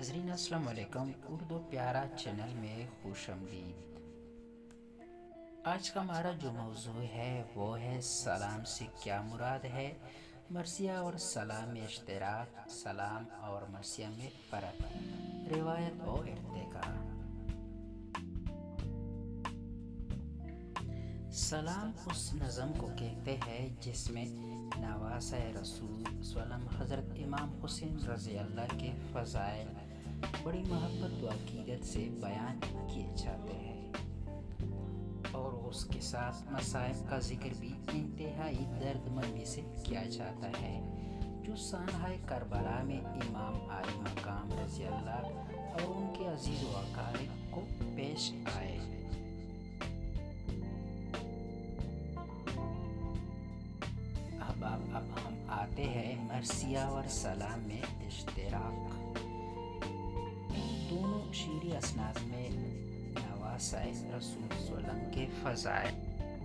ناظرین السلام علیکم، اردو پیارا چینل میں خوش آمدید۔ آج کا ہمارا جو موضوع ہے وہ ہے سلام سے کیا مراد ہے، مرثیہ اور سلام میں اشتراک، سلام اور مرثیہ میں فرق، روایت و ارتقاء۔ سلام اس نظم کو کہتے ہیں جس میں نواسۂ رسول وسلم حضرت امام حسین رضی اللہ کے فضائل بڑی محبت و عقیدت سے بیان کیے جاتے ہیں، اور اس کے ساتھ مصائب کا ذکر بھی انتہائی درد مندی سے کیا جاتا ہے جو سانحۂ کربلا میں امام عالی مقام رضی اللہ اور ان کے عزیز و اقارب کو پیش آئے۔ اب ہم آتے ہیں مرثیہ اور سلام میں اشتراک۔ دونوں شیریں اسناد میں نواسۂ رسول صلی اللہ علیہ وسلم کے فضائل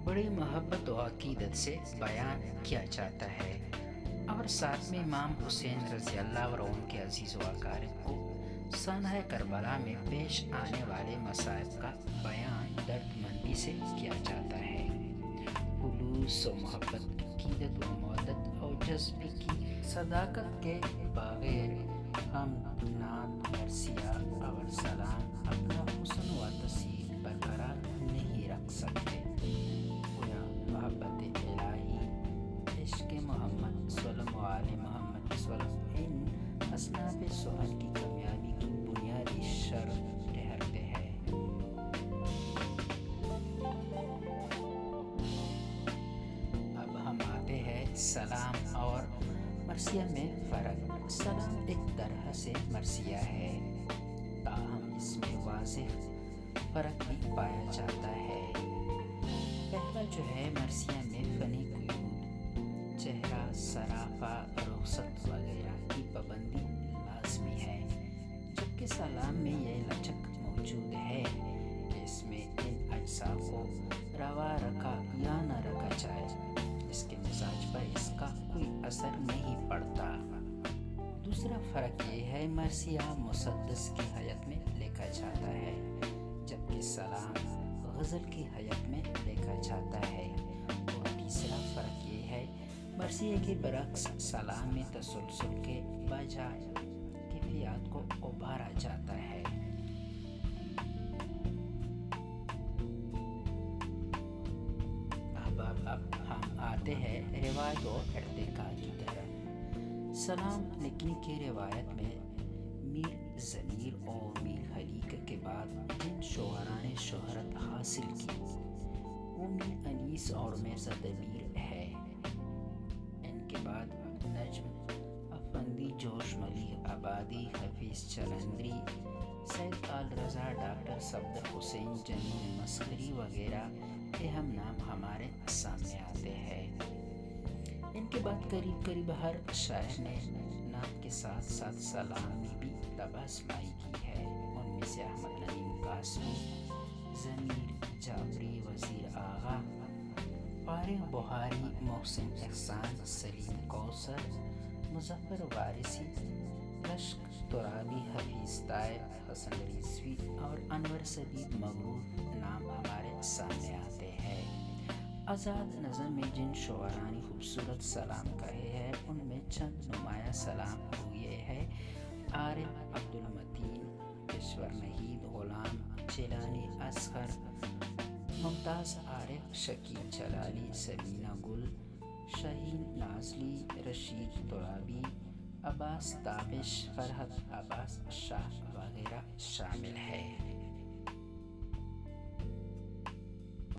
بڑی محبت و عقیدت سے بیان کیا جاتا ہے، اور ساتھ میں امام حسین رضی اللہ اور ان کے عزیز و اقارب کو سانحۂ کربلا میں پیش آنے والے مصائب کا بیان درد مندی سے کیا جاتا ہے۔ خلوص و محبت، عقیدت و مودت اور جذبے کی صداقت کے بغیر حمد، نعت، مرثیہ اور سلام اپنا حسن و تسہیل برقرار نہیں رکھ سکتے۔ گویا محبت الہی، عشق محمد صلی اللہ علیہ وسلم ان اصناف سہل کی کامیابی کی بنیادی شرط ٹھہرتے ہیں۔ اب ہم آتے ہیں سلام اور مرثیہ میں فرق۔ سلام ایک طرح سے مرثیہ ہے، تاہم اس میں واضح فرق بھی پایا جاتا ہے۔ پہلا جو ہے مرثیہ میں فنی قیود، چہرہ، سراپا، رخصت وغیرہ کی پابندی لازمی ہے، جبکہ سلام میں یہ لچک موجود ہے کہ اس میں ان اجزاء کو روا رکھا یا نہ رکھا جائے، اس کے مزاج پر اس کا کوئی اثر نہیں پڑتا۔ دوسرا فرق یہ ہے مرثیہ مسدس کی حیت میں لکھا جاتا ہے، جبکہ سلام غزل کی حیت میں لکھا جاتا ہے۔ اور تیسرا فرق یہ ہے مرثیہ کے برعکس سلام میں تسلسل کے بجائے کیفیات کو ابھارا جاتا ہے۔ اب ہم آتے ہیں روایت و ارتقاء کی طرف۔ سلام لکھنے کی روایت میں میر ضمیر اور میر خلیق کے بعد جن شعراء نے شہرت حاصل کی وہ میر انیس اور مرزا دبیر ہے۔ ان کے بعد نجم افندی، جوش ملیح آبادی، حفیظ چلندری، سید آل رضا، ڈاکٹر صفدر حسین جمیل مسخری وغیرہ اہم نام ہمارے سامنے آتے ہیں۔ ان کے بعد قریب ہر شاعر نے نعت کے ساتھ ساتھ سلام میں بھی طبع-آزمائی کی ہے۔ ان میں سے احمد ندیم قاسمی، ضمیر، جعفری، وزیر آغا، فارغ بخاری، محسن احسان، سلیم کوثر، مظفر وارثی، رشک ترابی، حفیظ طیب، حسن رضوی اور انور صدیق مغرور نام ہمارے سامنے آتے ہیں۔ آزاد نظم میں جن شعراء نے خوبصورت سلام کہے ہیں ان میں چند نمایاں سلام ہوئے ہیں: عارف عبدالمتین، کشور نہید، غلام جیلانی اصغر، ممتاز عارف، شکیل جلالی، سبینہ گل، شاہین نازلی، رشید ترابی، عباس تابش، فرحت عباس شاہ وغیرہ شامل ہے۔